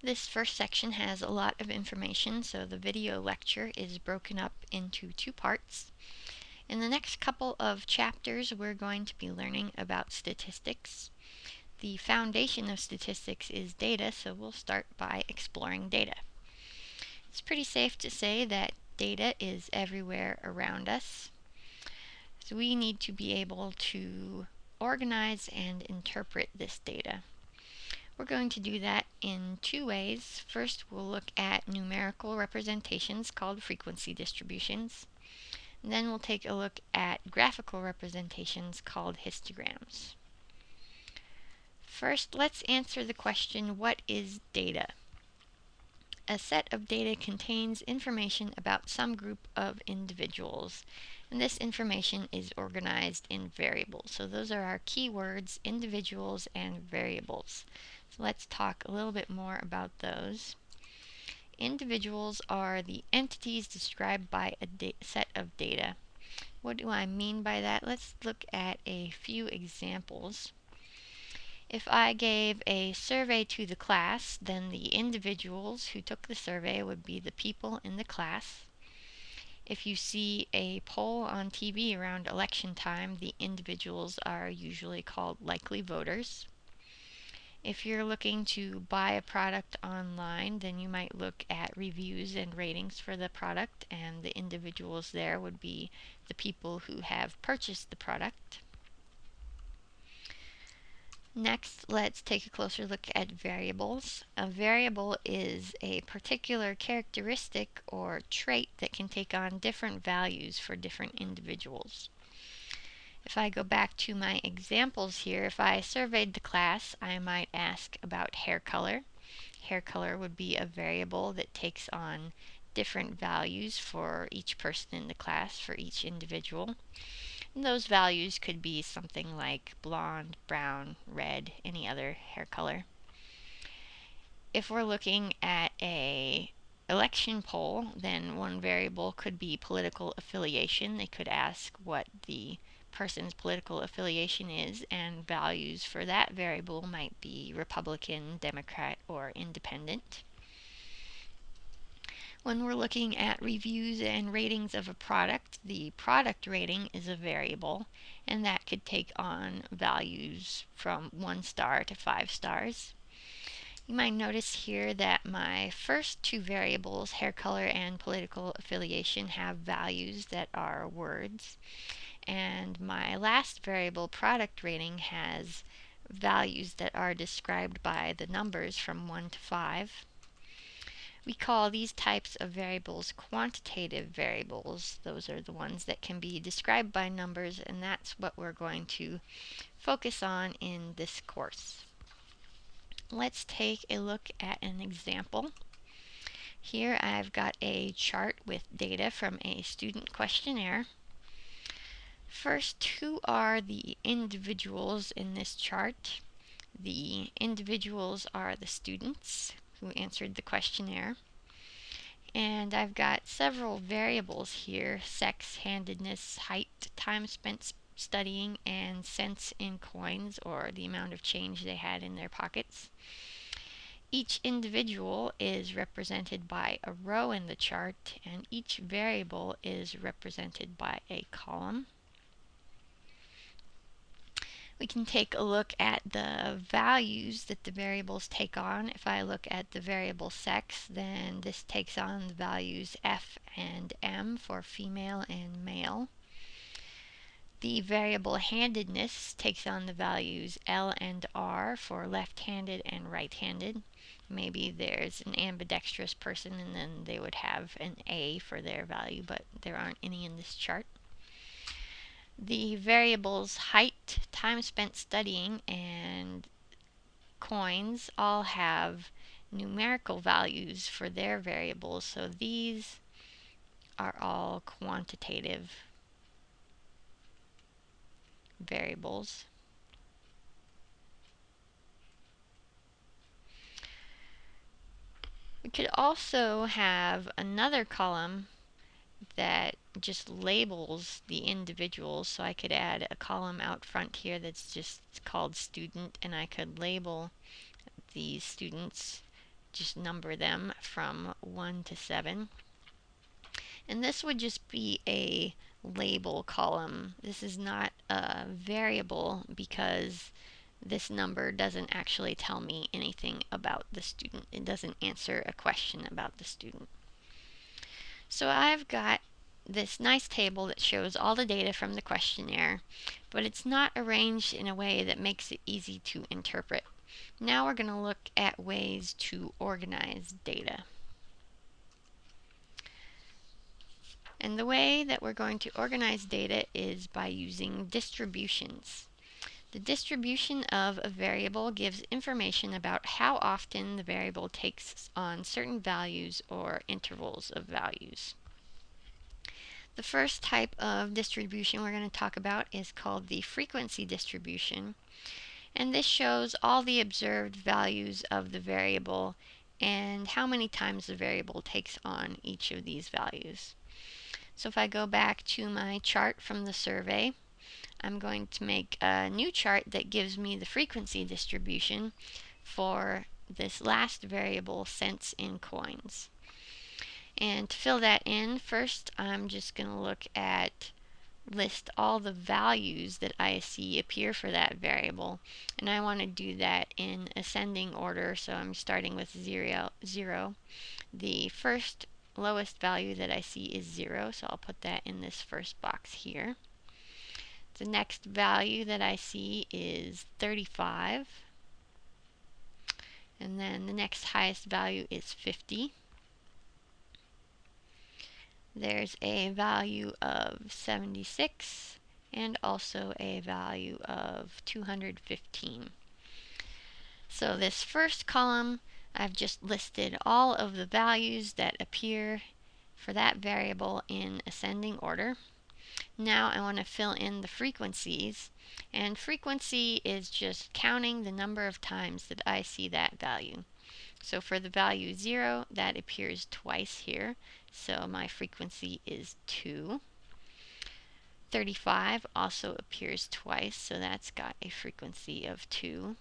This first section has a lot of information, so the video lecture is broken up into two parts. In the next couple of chapters, we're going to be learning about statistics. The foundation of statistics is data, so we'll start by exploring data. It's pretty safe to say that data is everywhere around us. So we need to be able to organize and interpret this data. We're going to do that in two ways. First, we'll look at numerical representations called frequency distributions. And then we'll take a look at graphical representations called histograms. First, let's answer the question, what is data? A set of data contains information about some group of individuals, and this information is organized in variables. So those are our key words, individuals and variables. So let's talk a little bit more about those. Individuals are the entities described by a set of data. What do I mean by that? Let's look at a few examples. If I gave a survey to the class, then the individuals who took the survey would be the people in the class. If you see a poll on TV around election time, the individuals are usually called likely voters. If you're looking to buy a product online, then you might look at reviews and ratings for the product, and the individuals there would be the people who have purchased the product. Next, let's take a closer look at variables. A variable is a particular characteristic or trait that can take on different values for different individuals. If I go back to my examples here, if I surveyed the class, I might ask about hair color. Hair color would be a variable that takes on different values for each person in the class, for each individual. And those values could be something like blonde, brown, red, any other hair color. If we're looking at an election poll, then one variable could be political affiliation. They could ask what the person's political affiliation is, and values for that variable might be Republican, Democrat, or Independent. When we're looking at reviews and ratings of a product, the product rating is a variable, and that could take on values from 1 star to 5 stars. You might notice here that my first two variables, hair color and political affiliation, have values that are words, and my last variable, product rating, has values that are described by the numbers from 1 to 5. We call these types of variables quantitative variables. Those are the ones that can be described by numbers, and that's what we're going to focus on in this course. Let's take a look at an example. Here I've got a chart with data from a student questionnaire. First, who are the individuals in this chart? The individuals are the students who answered the questionnaire. And I've got several variables here: sex, handedness, height, time spent studying, and cents in coins, or the amount of change they had in their pockets. Each individual is represented by a row in the chart, and each variable is represented by a column. We can take a look at the values that the variables take on. If I look at the variable sex, then this takes on the values F and M for female and male. The variable handedness takes on the values L and R for left-handed and right-handed. Maybe there's an ambidextrous person and then they would have an A for their value, but there aren't any in this chart. The variables height, time spent studying, and coins all have numerical values for their variables, so these are all quantitative variables. We could also have another column that just labels the individuals, so I could add a column out front here that's just called student, and I could label these students just number them from 1 to 7. And this would just be a label column. This is not a variable because this number doesn't actually tell me anything about the student. It doesn't answer a question about the student. So I've got this nice table that shows all the data from the questionnaire, but it's not arranged in a way that makes it easy to interpret. Now we're going to look at ways to organize data. And the way that we're going to organize data is by using distributions. The distribution of a variable gives information about how often the variable takes on certain values or intervals of values. The first type of distribution we're going to talk about is called the frequency distribution. And this shows all the observed values of the variable and how many times the variable takes on each of these values. So if I go back to my chart from the survey, I'm going to make a new chart that gives me the frequency distribution for this last variable, cents in coins. And to fill that in, first I'm just going to list all the values that I see appear for that variable. And I want to do that in ascending order, so I'm starting with 0. The first lowest value that I see is 0, so I'll put that in this first box here. The next value that I see is 35, and then the next highest value is 50. There's a value of 76 and also a value of 215. So this first column, I've just listed all of the values that appear for that variable in ascending order. Now I want to fill in the frequencies, and frequency is just counting the number of times that I see that value. So for the value 0, that appears twice here, so my frequency is 2. 35 also appears twice, so that's got a frequency of 2.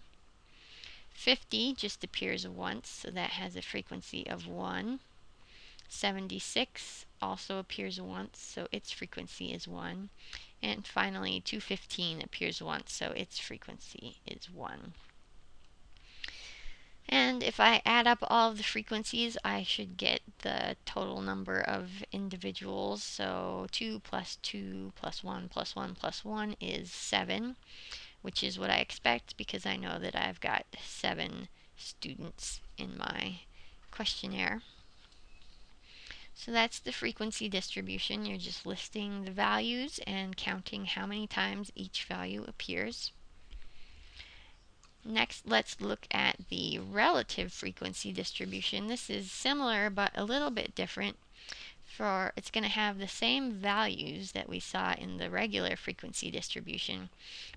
50 just appears once, so that has a frequency of 1. 76 also appears once, so its frequency is 1. And finally 215 appears once, so its frequency is 1. And if I add up all of the frequencies, I should get the total number of individuals. So 2 plus 2 plus 1 plus 1 plus 1 is 7, which is what I expect because I know that I've got 7 students in my questionnaire. So that's the frequency distribution. You're just listing the values and counting how many times each value appears. Next, let's look at the relative frequency distribution. This is similar but a little bit different. It's going to have the same values that we saw in the regular frequency distribution,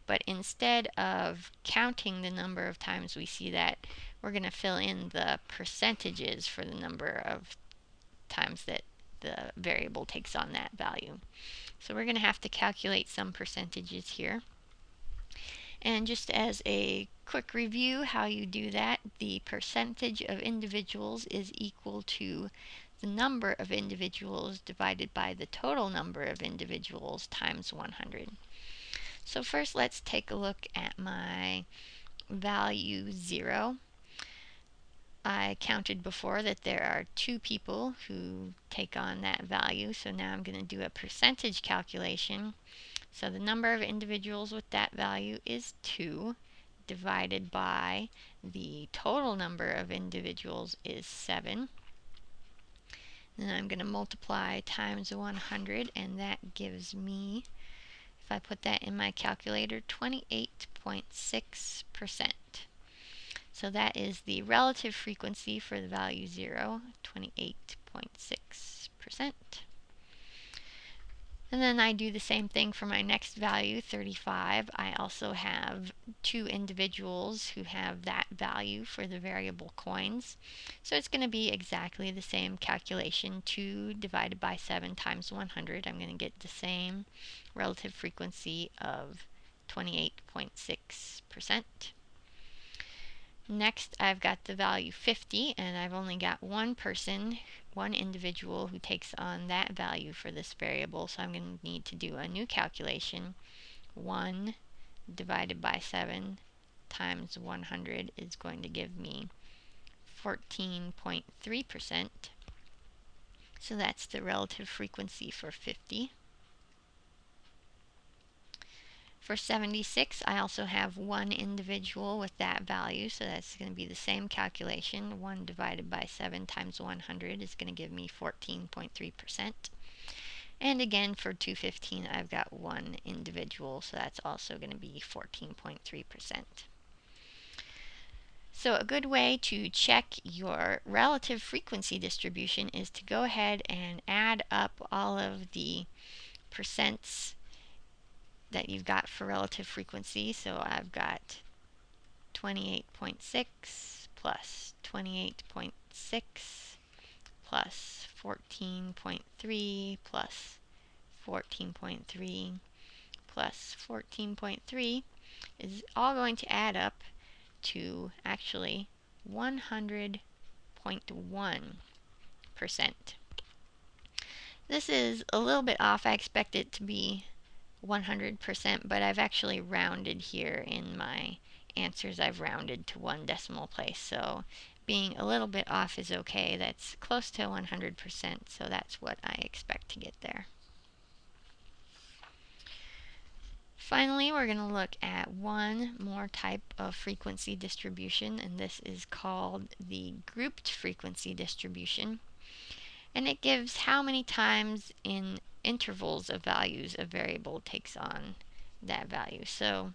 but instead of counting the number of times we see that, we're going to fill in the percentages for the number of times that the variable takes on that value. So we're going to have to calculate some percentages here. And just as a quick review how you do that, the percentage of individuals is equal to the number of individuals divided by the total number of individuals times 100. So first let's take a look at my value 0. I counted before that there are 2 people who take on that value, so now I'm going to do a percentage calculation. So the number of individuals with that value is 2, divided by the total number of individuals is 7. Then I'm going to multiply times 100, and that gives me, if I put that in my calculator, 28.6%. So that is the relative frequency for the value 0, 28.6%. And then I do the same thing for my next value, 35. I also have 2 individuals who have that value for the variable coins. So it's going to be exactly the same calculation, 2 divided by 7 times 100. I'm going to get the same relative frequency of 28.6%. Next, I've got the value 50, and I've only got one person, one individual who takes on that value for this variable, so I'm going to need to do a new calculation. 1 divided by 7 times 100 is going to give me 14.3%. So that's the relative frequency for 50. For 76, I also have one individual with that value, so that's going to be the same calculation. 1 divided by 7 times 100 is going to give me 14.3%. And again, for 215, I've got one individual, so that's also going to be 14.3%. So a good way to check your relative frequency distribution is to go ahead and add up all of the percents that you've got for relative frequency. So I've got 28.6 plus 28.6 plus 14.3 plus 14.3 plus 14.3 is all going to add up to actually 100.1%. This is a little bit off. I expect it to be 100%, but I've actually rounded here in my answers. I've rounded to one decimal place, so being a little bit off is okay. That's close to 100%, so that's what I expect to get there. Finally, we're going to look at one more type of frequency distribution, and this is called the grouped frequency distribution. And it gives how many times in intervals of values a variable takes on that value. So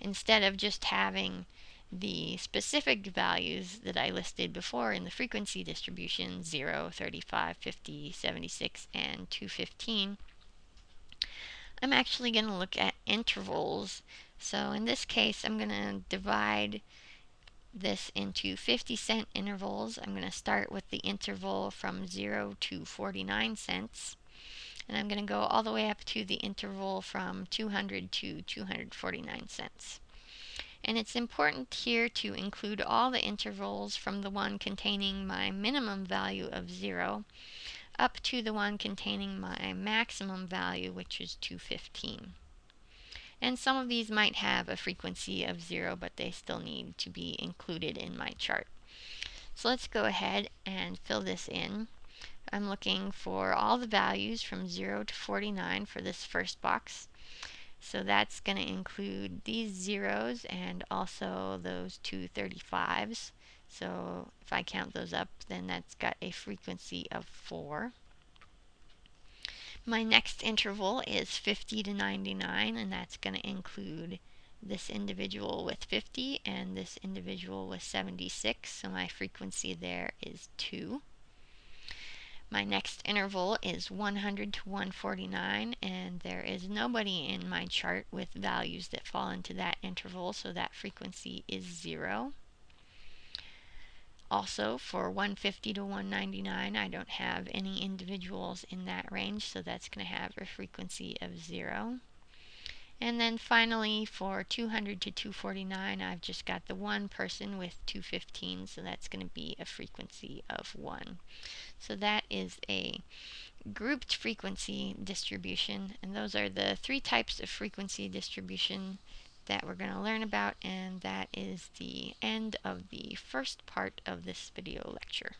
instead of just having the specific values that I listed before in the frequency distribution, 0, 35, 50, 76, and 215, I'm actually going to look at intervals. So in this case, I'm going to divide this into 50-cent intervals. I'm going to start with the interval from 0 to 49 cents. And I'm going to go all the way up to the interval from 200 to 249 cents. And it's important here to include all the intervals from the one containing my minimum value of 0 up to the one containing my maximum value, which is 215. And some of these might have a frequency of 0, but they still need to be included in my chart. So let's go ahead and fill this in. I'm looking for all the values from 0 to 49 for this first box. So that's going to include these zeros and also those two 35s. So if I count those up, then that's got a frequency of 4. My next interval is 50 to 99, and that's going to include this individual with 50 and this individual with 76, so my frequency there is 2. My next interval is 100 to 149, and there is nobody in my chart with values that fall into that interval, so that frequency is 0. Also, for 150 to 199, I don't have any individuals in that range, so that's going to have a frequency of 0. And then finally, for 200 to 249, I've just got the one person with 215, so that's going to be a frequency of 1. So that is a grouped frequency distribution, and those are the three types of frequency distribution that we're going to learn about, and that is the end of the first part of this video lecture.